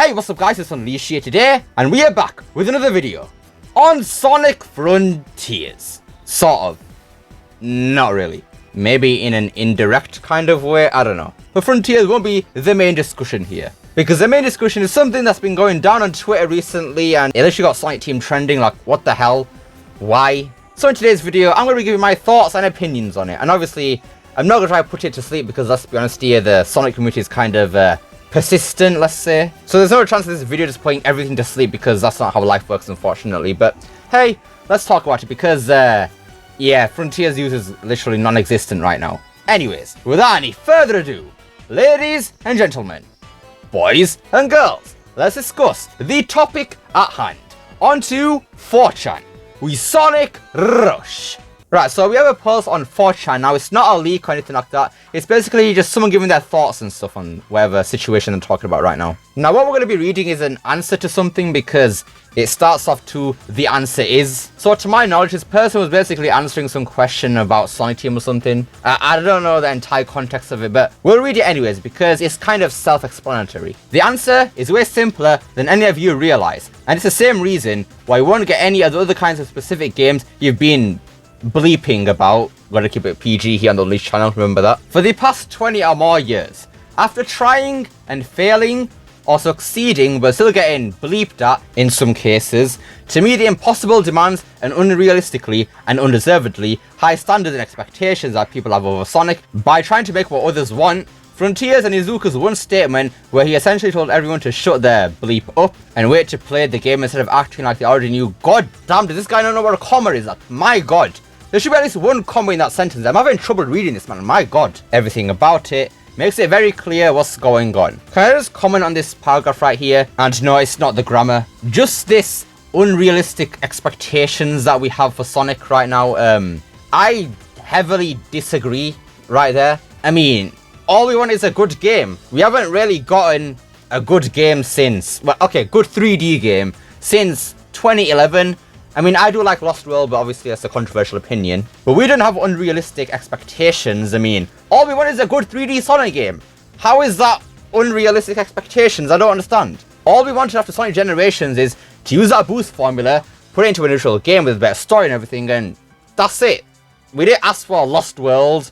Hey, what's up guys, it's Unleashed here today, and we are back with another video on Sonic Frontiers. Sort of. Not really. Maybe in an indirect kind of way, I don't know. But Frontiers won't be the main discussion here. Because the main discussion is something that's been going down on Twitter recently, and it literally got Sonic Team trending, like, what the hell? Why? So in today's video, I'm going to be giving my thoughts and opinions on it. And obviously, I'm not going to try to put it to sleep because, let's be honest here, the Sonic community is kind of persistent, let's say. So there's no chance of this video just putting everything to sleep because that's not how life works, unfortunately. But hey, let's talk about it because, yeah, Frontiers use is literally non-existent right now. Anyways, without any further ado, ladies and gentlemen, boys and girls, let's discuss the topic at hand. On to 4chan. We Sonic Rush. Right, so we have a post on 4chan. Now, it's not a leak or anything like that. It's basically just someone giving their thoughts and stuff on whatever situation I'm talking about right now. Now, what we're going to be reading is an answer to something because it starts off to the answer is. So, to my knowledge, this person was basically answering some question about Sonic Team or something. I don't know the entire context of it, but we'll read it anyways because it's kind of self-explanatory. The answer is way simpler than any of you realize. And it's the same reason why you won't get any of the other kinds of specific games you've been bleeping about. Gotta keep it PG here on the Unleashed channel, remember that. For the past 20 or more years, after trying and failing or succeeding but still getting bleeped at in some cases, to meet the impossible demands and unrealistically and undeservedly high standards and expectations that people have over Sonic by trying to make what others want, Frontiers and Izuku's one statement where he essentially told everyone to shut their bleep up and wait to play the game instead of acting like they already knew. God damn, does this guy not know what a comma is? Like, my god. There should be at least one comma in that sentence. I'm having trouble reading this, man. My god. Everything about it makes it very clear what's going on. Can I just comment on this paragraph right here? And no, it's not the grammar. Just this unrealistic expectations that we have for Sonic right now. I heavily disagree right there. I mean, all we want is a good game. We haven't really gotten a good game since, well, okay, good 3D game since 2011. I mean, I do like Lost World, but obviously that's a controversial opinion. But we don't have unrealistic expectations. I mean, all we want is a good 3D Sonic game. How is that unrealistic expectations? I don't understand. All we wanted after Sonic Generations is to use that boost formula, put it into an initial game with a better story and everything, and that's it. We didn't ask for Lost World,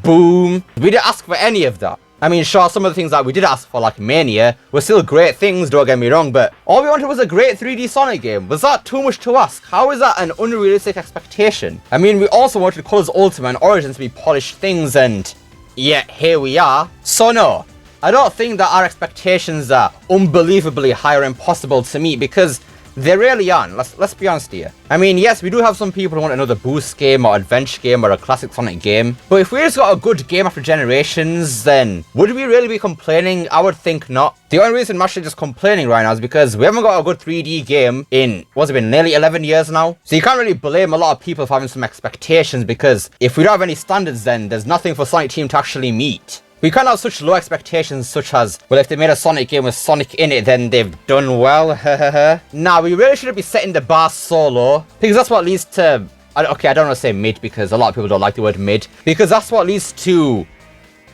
Boom. We didn't ask for any of that. I mean, sure, some of the things that we did ask for, like Mania, were still great things, don't get me wrong, but all we wanted was a great 3D Sonic game. Was that too much to ask? How is that an unrealistic expectation? I mean, we also wanted Colors Ultimate and Origins to be polished things, and yet here we are. So no, I don't think that our expectations are unbelievably high or impossible to meet, because they really aren't. Let's be honest here. I mean, yes, we do have some people who want another boost game or adventure game or a classic Sonic game. But if we just got a good game after Generations, then would we really be complaining? I would think not. The only reason I'm actually just complaining right now is because we haven't got a good 3D game in, what's it been, nearly 11 years now? So you can't really blame a lot of people for having some expectations, because if we don't have any standards, then there's nothing for Sonic Team to actually meet. We can't have such low expectations such as, well, if they made a Sonic game with Sonic in it, then they've done well. Nah, we really shouldn't be setting the bar so low, because that's what leads to, okay, I don't want to say mid, because a lot of people don't like the word mid, because that's what leads to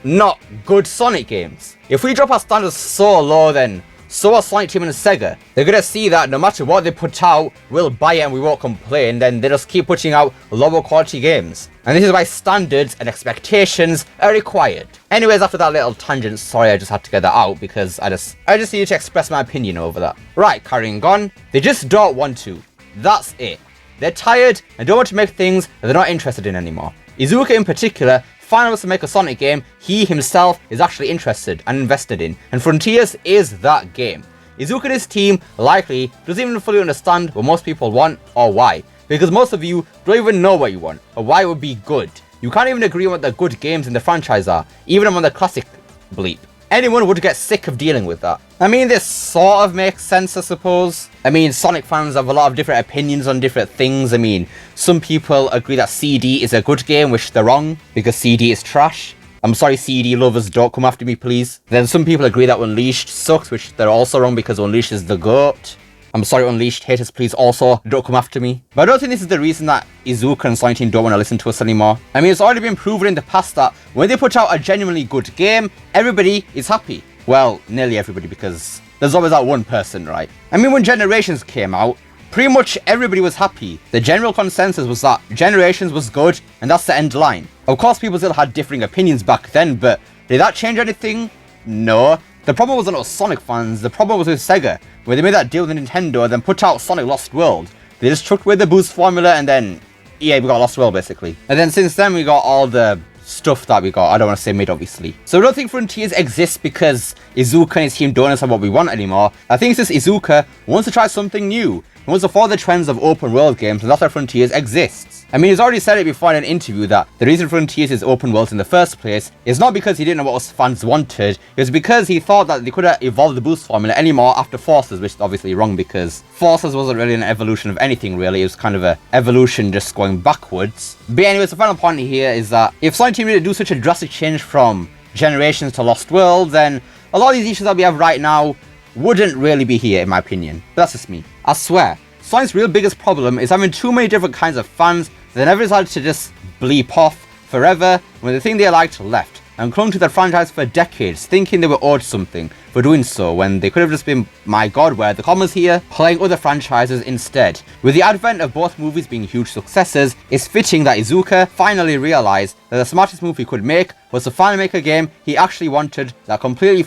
not good Sonic games. If we drop our standards so low, then so are Sonic Team and Sega. They're gonna see that no matter what they put out, we'll buy it and we won't complain, then they just keep putting out lower quality games. And this is why standards and expectations are required. Anyways, after that little tangent, sorry, I just had to get that out because I just needed to express my opinion over that. Right, carrying on. They just don't want to. That's it. They're tired and don't want to make things that they're not interested in anymore. Izuka in particular finally wants to make a Sonic game he himself is actually interested and invested in, and Frontiers is that game. Izuka and his team likely doesn't even fully understand what most people want or why, because most of you don't even know what you want or why it would be good. You can't even agree on what the good games in the franchise are, even among the classic bleep. Anyone would get sick of dealing with that. I mean, this sort of makes sense, I suppose. I mean, Sonic fans have a lot of different opinions on different things. I mean, some people agree that CD is a good game, which they're wrong, because CD is trash. I'm sorry, CD lovers, don't come after me, please. Then some people agree that Unleashed sucks, which they're also wrong, because Unleashed is the GOAT. I'm sorry, Unleashed haters, please also don't come after me. But I don't think this is the reason that Izuka and Sonic Team don't want to listen to us anymore. I mean, it's already been proven in the past that when they put out a genuinely good game, everybody is happy. Well, nearly everybody, because there's always that one person, right? I mean, when Generations came out, pretty much everybody was happy. The general consensus was that Generations was good, and that's the end line. Of course, people still had differing opinions back then, but did that change anything? No. The problem wasn't with Sonic fans, the problem was with Sega, where they made that deal with Nintendo and then put out Sonic Lost World. They just chucked away the boost formula, and then, yeah, we got Lost World, basically. And then since then, we got all the stuff that we got. I don't want to say mid, obviously. So I don't think Frontiers exists because Iizuka and his team don't understand what we want anymore. I think it's just Iizuka wants to try something new. He wants to follow the trends of open world games, and that's why Frontiers exists. I mean, he's already said it before in an interview that the reason Frontiers is open world in the first place is not because he didn't know what us fans wanted, it was because he thought that they couldn't evolve the boost formula anymore after Forces, which is obviously wrong because Forces wasn't really an evolution of anything really, it was kind of an evolution just going backwards. But anyways, the final point here is that if Sonic Team didn't do such a drastic change from Generations to Lost World, then a lot of these issues that we have right now wouldn't really be here in my opinion. But that's just me. I swear, Sonic's real biggest problem is having too many different kinds of fans that never decided to just bleep off forever when the thing they liked left and clung to their franchise for decades thinking they were owed something for doing so when they could have just been, my god, where the commas here, playing other franchises instead. With the advent of both movies being huge successes, it's fitting that Iizuka finally realised that the smartest move he could make was to finally make a game he actually wanted that completely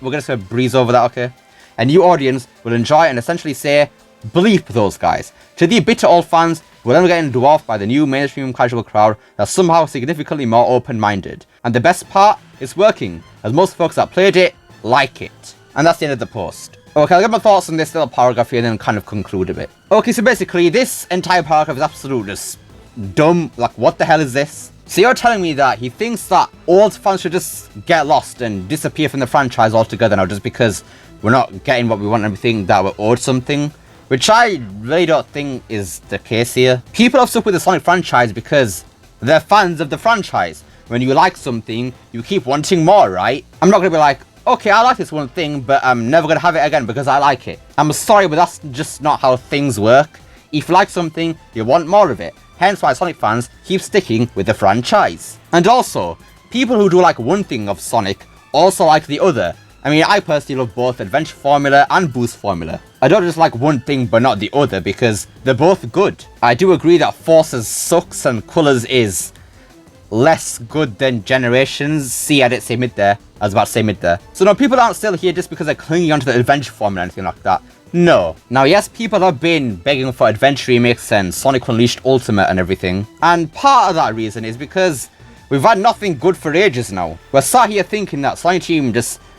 we're gonna breeze over that, okay? A new audience will enjoy and essentially say, bleep those guys. To the bitter old fans, we're then getting dwarfed by the new mainstream casual crowd that's somehow significantly more open-minded. And the best part, it's working, as most folks that played it, like it. And that's the end of the post. Okay, I'll get my thoughts on this little paragraph here and then kind of conclude a bit. Okay, so basically, this entire paragraph is absolutely just dumb. Like, what the hell is this? So you're telling me that he thinks that old fans should just get lost and disappear from the franchise altogether now just because we're not getting what we want and everything, that we're owed something? Which I really don't think is the case here. People have stuck with the Sonic franchise because they're fans of the franchise. When you like something, you keep wanting more, right? I'm not gonna be like, okay, I like this one thing, but I'm never gonna have it again because I like it. I'm sorry, but that's just not how things work. If you like something, you want more of it. Hence why Sonic fans keep sticking with the franchise. And also, people who do like one thing of Sonic also like the other. I mean, I personally love both Adventure Formula and Boost Formula. I don't just like one thing but not the other because they're both good. I do agree that Forces sucks and Colors is less good than Generations. See, I didn't say mid there. I was about to say mid there. So no, people aren't still here just because they're clinging onto the Adventure Formula or anything like that. No. Now, yes, people have been begging for Adventure Remix and Sonic Unleashed Ultimate and everything. And part of that reason is because we've had nothing good for ages now. We're sat here thinking that Sonic Team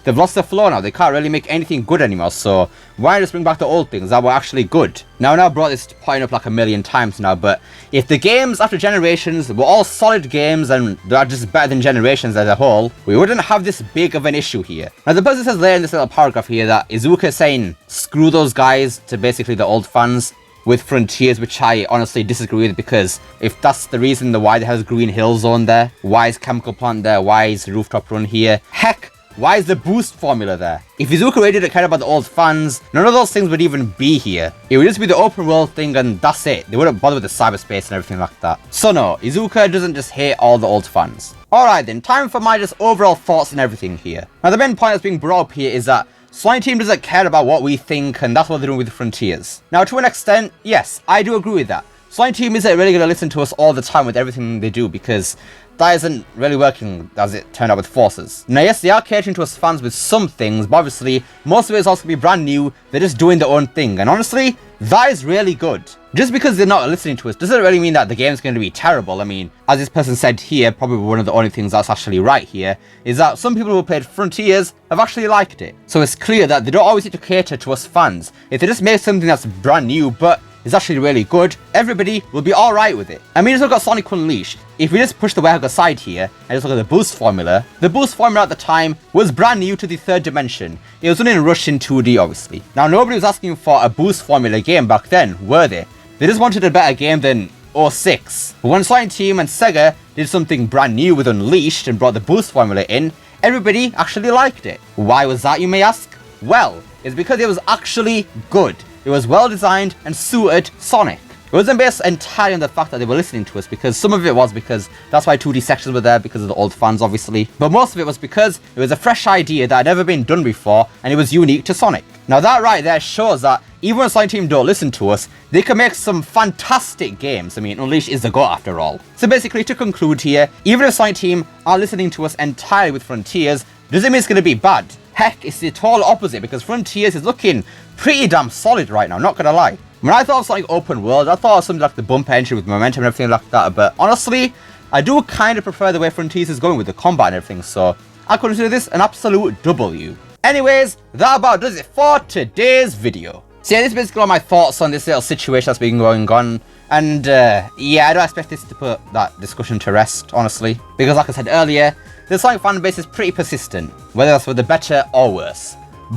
they've lost their flow now. They can't really make anything good anymore. So why just bring back the old things that were actually good? Now, I know I brought this point up like a million times now, but if the games after Generations were all solid games and they're just better than Generations as a whole, we wouldn't have this big of an issue here. Now, the person says later in this little paragraph here that Iizuka is saying, screw those guys to basically the old fans with Frontiers, which I honestly disagree with because if that's the reason why the hell is Green Hill Zone there, why is Chemical Plant there, why is Rooftop Run here, heck, why is the Boost Formula there? If Iizuka really didn't care about the old fans, none of those things would even be here. It would just be the open world thing and that's it. They wouldn't bother with the cyberspace and everything like that. So no, Iizuka doesn't just hate all the old fans. Alright then, time for my just overall thoughts and everything here. Now the main point that's being brought up here is that Sonic Team doesn't care about what we think and that's what they're doing with Frontiers. Now to an extent, yes, I do agree with that. Sonic Team isn't really going to listen to us all the time with everything they do because that isn't really working as it turned out with Forces. Now yes, they are catering to us fans with some things, but obviously most of it is also going to be brand new. They're just doing their own thing, and honestly, that is really good. Just because they're not listening to us doesn't really mean that the game's going to be terrible. I mean, as this person said here, probably one of the only things that's actually right here is that some people who played Frontiers have actually liked it. So it's clear that they don't always need to cater to us fans. If they just make something that's brand new but is actually really good, everybody will be alright with it. I mean, just look at Sonic Unleashed. If we just push the Hedgehog aside here and just look at the Boost Formula, the Boost Formula at the time was brand new to the third dimension. It was done in Russian 2D, obviously. Now, nobody was asking for a Boost Formula game back then, were they? They just wanted a better game than 06. But when Sonic Team and Sega did something brand new with Unleashed and brought the Boost Formula in, everybody actually liked it. Why was that, you may ask? Well, it's because it was actually good. It was well designed and suited Sonic. It wasn't based entirely on the fact that they were listening to us, because some of it was because that's why 2D sections were there, because of the old fans, obviously. But most of it was because it was a fresh idea that had never been done before, and it was unique to Sonic. Now that right there shows that even when Sonic Team don't listen to us, they can make some fantastic games. I mean, Unleashed is the goat after all. So basically, to conclude here, even if Sonic Team are listening to us entirely with Frontiers, doesn't mean it's going to be bad. Heck, it's the total opposite, because Frontiers is looking pretty damn solid right now, not gonna lie. When I thought of Sonic Open World, I thought of something like the bumper engine with momentum and everything like that, but honestly, I do kind of prefer the way Frontiers is going with the combat and everything, so I consider this an absolute W. Anyways, that about does it for today's video. So yeah, this is basically all my thoughts on this little situation that's been going on, and yeah, I don't expect this to put that discussion to rest, honestly, because like I said earlier, the Sonic fan base is pretty persistent, whether that's for the better or worse.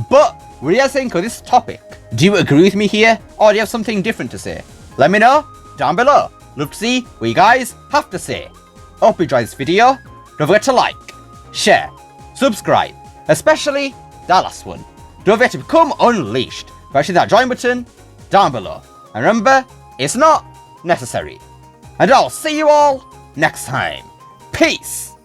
But what do you guys think of this topic? Do you agree with me here, or do you have something different to say? Let me know down below. Love to see what you guys have to say. Hope you enjoyed this video. Don't forget to like, share, subscribe, especially that last one. Don't forget to become Unleashed by hitting that join button down below. And remember, it's not necessary. And I'll see you all next time. Peace!